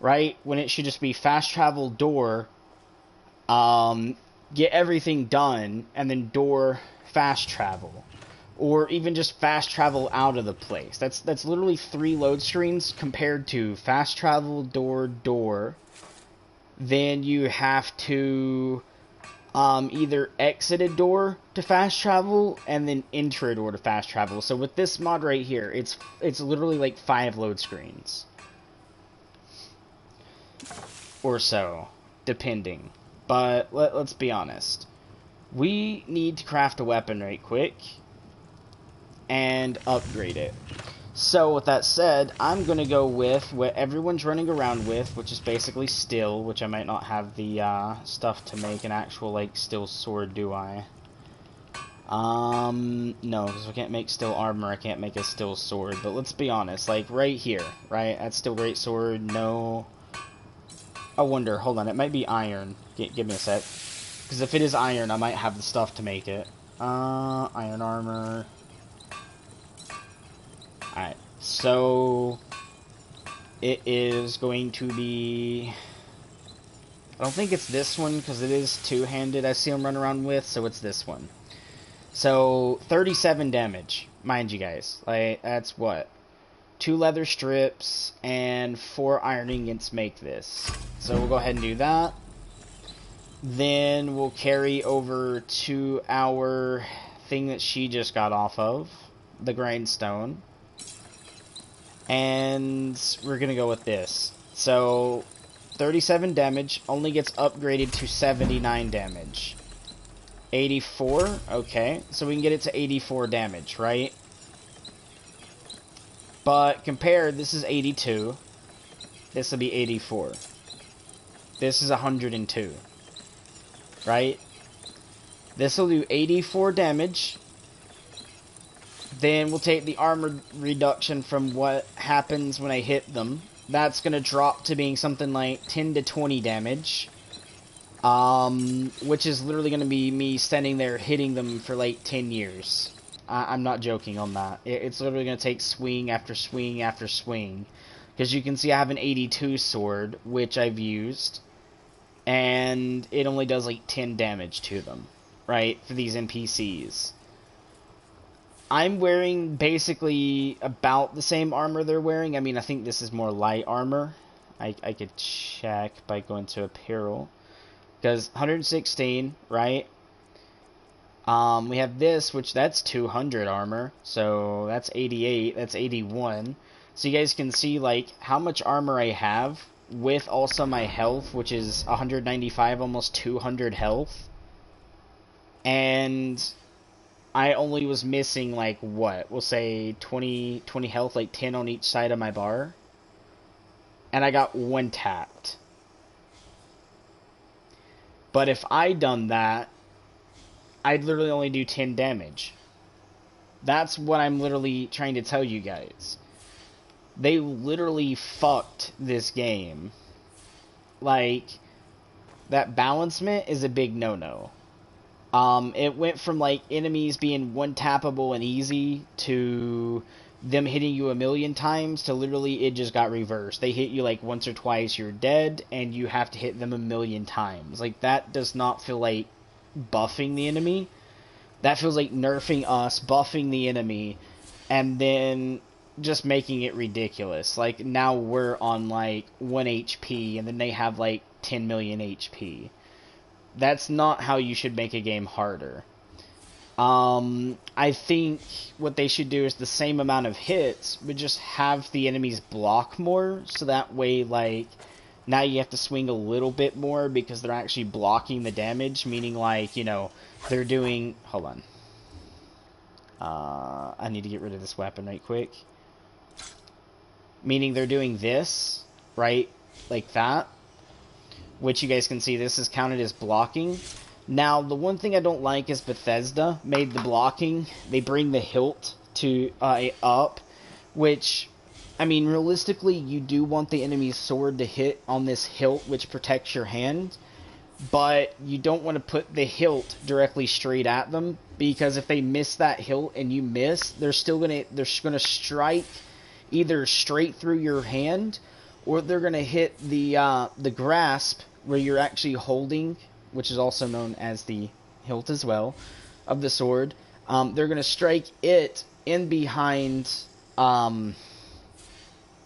right? When it should just be fast travel, door, get everything done, and then door, fast travel. Or even just fast travel out of the place. That's literally 3 load screens compared to fast travel, door. Then you have to either exit a door to fast travel and then enter a door to fast travel. So with this mod right here, it's literally like 5 load screens. Or so, depending. But let's be honest. We need to craft a weapon right quick and upgrade it. So with that said, I'm going to go with what everyone's running around with, which is basically steel, which I might not have the stuff to make an actual like steel sword, do I? No, because I can't make steel armor, I can't make a steel sword. But let's be honest, like right here, right? That's still great sword, no. I wonder, hold on, it might be iron. Give me a sec. Because if it is iron, I might have the stuff to make it. Iron armor. Alright, so it is going to be, I don't think it's this one because it is 2-handed I see him run around with, so it's this one. So 37 damage, mind you guys. Like, that's what? 2 leather strips and 4 iron ingots make this. So we'll go ahead and do that. Then we'll carry over to our thing that she just got off of, the grindstone. And we're gonna go with this. So 37 damage only gets upgraded to 79 damage. 84, okay, so we can get it to 84 damage, right? But compared, this is 82. This will be 84. This is 102. Right? This will do 84 damage. Then we'll take the armor reduction from what happens when I hit them. That's going to drop to being something like 10 to 20 damage. Which is literally going to be me standing there hitting them for like 10 years. I'm not joking on that. It's literally going to take swing after swing after swing. Because you can see I have an 82 sword, which I've used. And it only does like 10 damage to them. Right? For these NPCs. I'm wearing basically about the same armor they're wearing. I mean, I think this is more light armor. I could check by going to apparel. Because 116, right? We have this, which that's 200 armor. So that's 88, that's 81. So you guys can see, like, how much armor I have with also my health, which is 195, almost 200 health. and I only was missing, like, what? We'll say 20 health, like 10 on each side of my bar. And I got one tapped. But if I'd done that, I'd literally only do 10 damage. That's what I'm literally trying to tell you guys. They literally fucked this game. Like, that balancement is a big no-no. It went from, like, enemies being one-tappable and easy to them hitting you a million times to literally it just got reversed. They hit you, like, once or twice, you're dead, and you have to hit them a million times. Like, that does not feel like buffing the enemy. That feels like nerfing us, buffing the enemy, and then just making it ridiculous. Like, now we're on, like, 1 HP, and then they have, like, 10 million HP. That's not how you should make a game harder. I think what they should do is the same amount of hits, but just have the enemies block more, so that way, like, now you have to swing a little bit more because they're actually blocking the damage, meaning, like, you know, they're doing... Hold on. I need to get rid of this weapon right quick. Meaning they're doing this, right? Like that. Which you guys can see, this is counted as blocking. Now, the one thing I don't like is Bethesda made the blocking. They bring the hilt to up, which, I mean, realistically, you do want the enemy's sword to hit on this hilt, which protects your hand. But you don't want to put the hilt directly straight at them, because if they miss that hilt and you miss, they're gonna strike either straight through your hand, or they're gonna hit the grasp where you're actually holding, which is also known as the hilt as well, of the sword. They're gonna strike it in behind the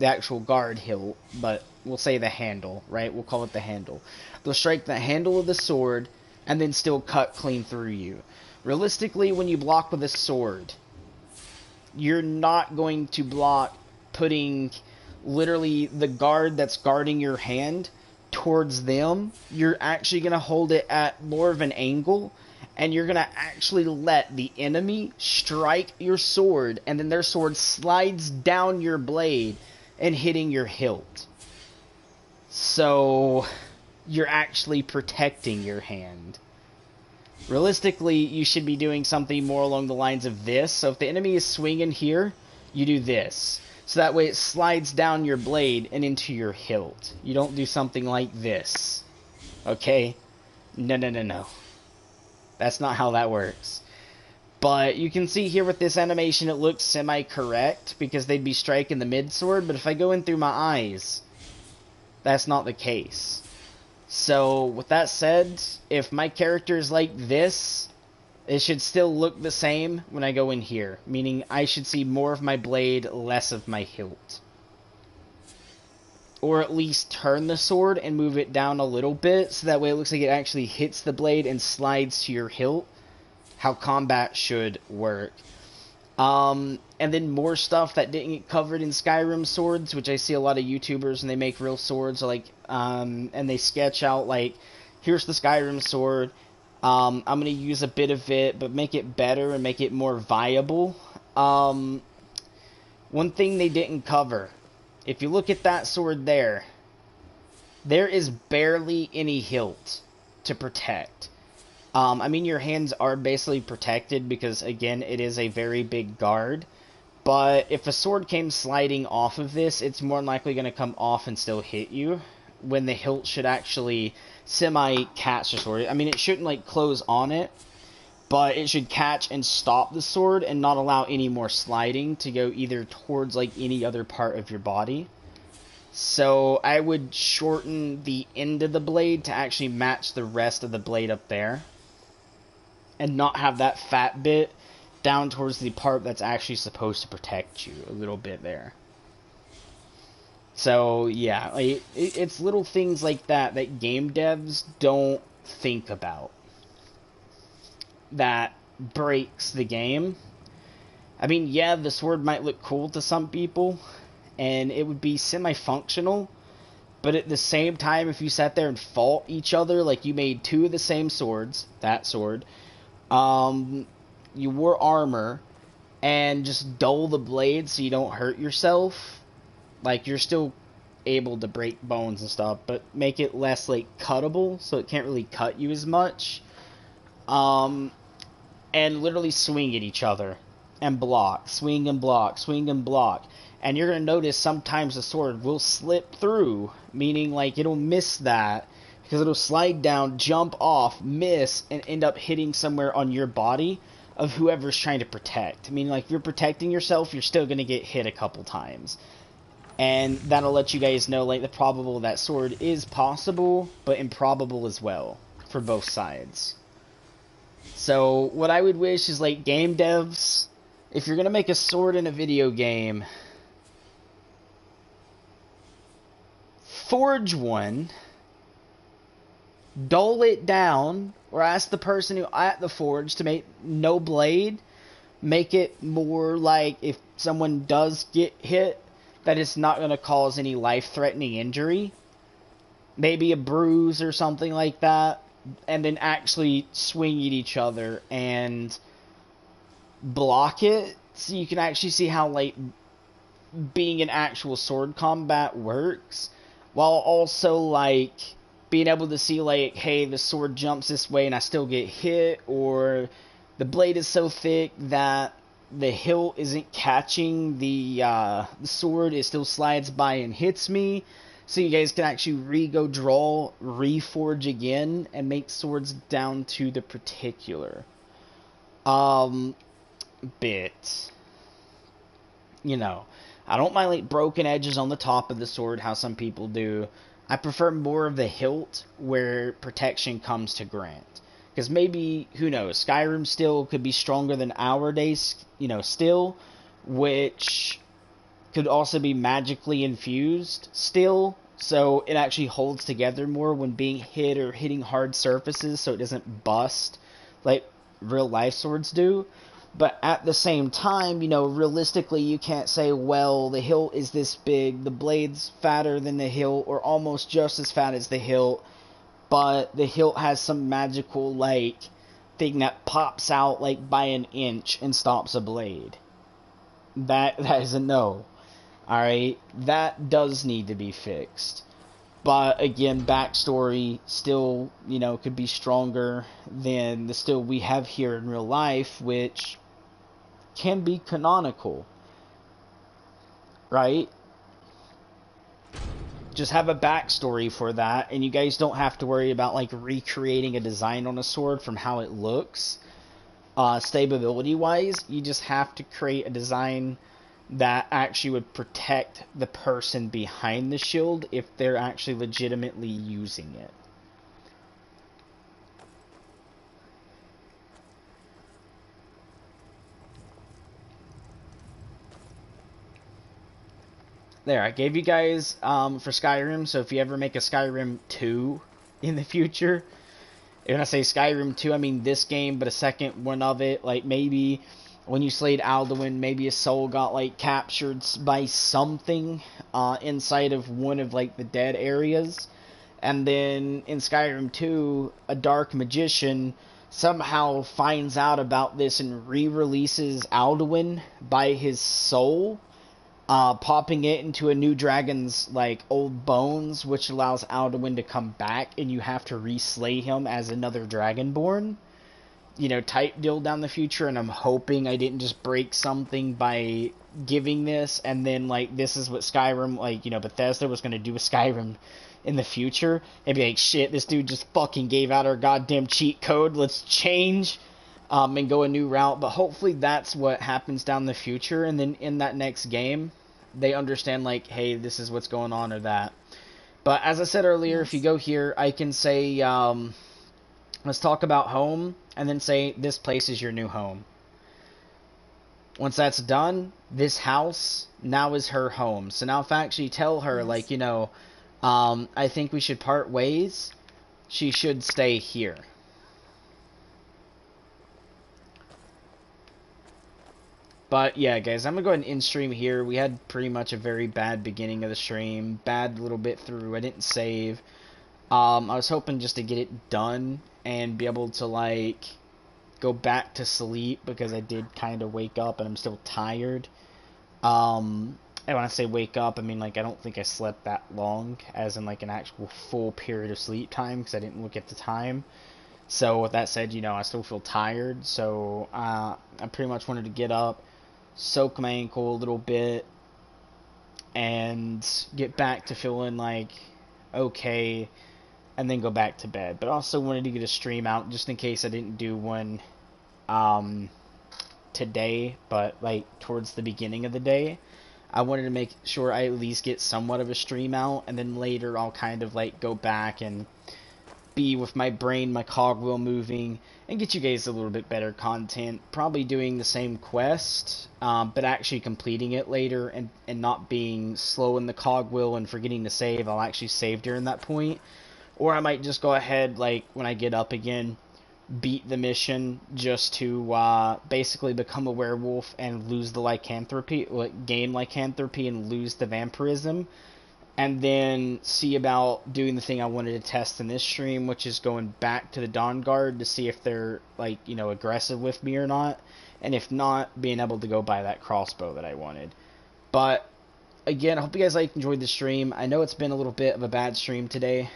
actual guard hilt, but we'll say the handle, right? We'll call it the handle. They'll strike the handle of the sword and then still cut clean through you. Realistically, when you block with a sword, you're not going to block putting literally the guard that's guarding your hand towards them. You're actually going to hold it at more of an angle, and you're going to actually let the enemy strike your sword, and then their sword slides down your blade and hitting your hilt. So you're actually protecting your hand. Realistically, you should be doing something more along the lines of this. So if the enemy is swinging here, you do this. So that way it slides down your blade and into your hilt. You don't do something like this. Okay? No. That's not how that works. But you can see here with this animation, it looks semi-correct because they'd be striking the mid-sword. But if I go in through my eyes, that's not the case. So, with that said, if my character is like this, it should still look the same when I go in here. Meaning, I should see more of my blade, less of my hilt. Or at least turn the sword and move it down a little bit, so that way it looks like it actually hits the blade and slides to your hilt. How combat should work. And then more stuff that didn't get covered in Skyrim swords, which I see a lot of YouTubers and they make real swords, like, and they sketch out, like, here's the Skyrim sword, I'm going to use a bit of it, but make it better and make it more viable. One thing they didn't cover, if you look at that sword there is barely any hilt to protect. I mean, your hands are basically protected because, again, it is a very big guard. But if a sword came sliding off of this, it's more than likely going to come off and still hit you, when the hilt should actually semi-catch the sword. I mean, it shouldn't, like, close on it, but it should catch and stop the sword and not allow any more sliding to go either towards, like, any other part of your body. So I would shorten the end of the blade to actually match the rest of the blade up there, and not have that fat bit down towards the part that's actually supposed to protect you a little bit there. So, yeah, like, it's little things like that that game devs don't think about that breaks the game. I mean, yeah, the sword might look cool to some people, and it would be semi-functional, but at the same time, if you sat there and fought each other, like you made two of the same swords, that sword, you wore armor, and just dull the blade so you don't hurt yourself. Like, you're still able to break bones and stuff, but make it less, like, cuttable, so it can't really cut you as much. And literally swing at each other. And block. Swing and block. Swing and block. And you're going to notice sometimes the sword will slip through, meaning, like, it'll miss that, because it'll slide down, jump off, miss, and end up hitting somewhere on your body of whoever's trying to protect. I mean, like, if you're protecting yourself, you're still going to get hit a couple times. And that'll let you guys know, like, the probable that sword is possible, but improbable as well, for both sides. So, what I would wish is, like, game devs, if you're going to make a sword in a video game, forge one, dull it down, or ask the person who at the forge to make no blade, make it more like if someone does get hit, that it's not going to cause any life-threatening injury. Maybe a bruise or something like that, and then actually swing at each other and block it, so you can actually see how, like, being in actual sword combat works, while also, like, being able to see, like, hey, the sword jumps this way and I still get hit, or the blade is so thick that the hilt isn't catching the sword, it still slides by and hits me, so you guys can actually go draw, reforge again, and make swords down to the particular bit. You know, I don't mind, like, broken edges on the top of the sword, how some people do. I prefer more of the hilt where protection comes to grant. Because maybe, who knows, Skyrim still could be stronger than our days, you know, still, which could also be magically infused still, so it actually holds together more when being hit or hitting hard surfaces, so it doesn't bust like real life swords do. But at the same time, you know, realistically, you can't say, well, the hilt is this big, the blade's fatter than the hilt, or almost just as fat as the hilt, but the hilt has some magical, like, thing that pops out, like, by an inch and stops a blade. That is a no. Alright? That does need to be fixed. But, again, backstory still, you know, could be stronger than the still we have here in real life, which can be canonical. Right? Just have a backstory for that, and you guys don't have to worry about, like, recreating a design on a sword from how it looks. Stability-wise, you just have to create a design that actually would protect the person behind the shield if they're actually legitimately using it. There, I gave you guys for Skyrim, so if you ever make a Skyrim 2 in the future, and when I say Skyrim 2, I mean this game, but a second one of it, like maybe when you slayed Alduin, maybe a soul got, like, captured by something inside of one of, like, the dead areas. And then in Skyrim 2, a dark magician somehow finds out about this and re-releases Alduin by his soul, popping it into a new dragon's, like, old bones, which allows Alduin to come back, and you have to re-slay him as another Dragonborn. You know, type deal down the future, and I'm hoping I didn't just break something by giving this, and then, like, this is what Skyrim, like, you know, Bethesda was going to do with Skyrim in the future, and be like, shit, this dude just fucking gave out our goddamn cheat code, let's change, and go a new route. But hopefully that's what happens down the future, and then in that next game, they understand, like, hey, this is what's going on, or that. But as I said earlier, if you go here, I can say, let's talk about home, and then say, this place is your new home. Once that's done, this house now is her home. So now if I actually tell her, like, you know, I think we should part ways, she should stay here. But yeah, guys, I'm going to go ahead and end stream here. We had pretty much a very bad beginning of the stream. Bad little bit through. I didn't save. I was hoping just to get it done and be able to, like, go back to sleep because I did kind of wake up and I'm still tired. And when I say wake up, I mean, like, I don't think I slept that long, as in, like, an actual full period of sleep time, because I didn't look at the time. So, with that said, you know, I still feel tired, so, I pretty much wanted to get up, soak my ankle a little bit, and get back to feeling, like, okay, and then go back to bed. But I also wanted to get a stream out, just in case I didn't do one, today, but, like, towards the beginning of the day. I wanted to make sure I at least get somewhat of a stream out, and then later I'll kind of, like, go back and be with my brain, my cogwheel moving, and get you guys a little bit better content. Probably doing the same quest, but actually completing it later, and not being slow in the cogwheel and forgetting to save. I'll actually save during that point. Or I might just go ahead, like, when I get up again, beat the mission just to basically become a werewolf and lose the lycanthropy, like, gain lycanthropy and lose the vampirism, and then see about doing the thing I wanted to test in this stream, which is going back to the Dawn Guard to see if they're, like, you know, aggressive with me or not, and if not, being able to go buy that crossbow that I wanted. But again, I hope you guys enjoyed the stream. I know it's been a little bit of a bad stream today,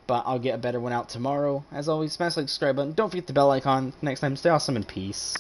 but I'll get a better one out tomorrow. As always, smash the like, subscribe button. Don't forget the bell icon. Next time, stay awesome and peace.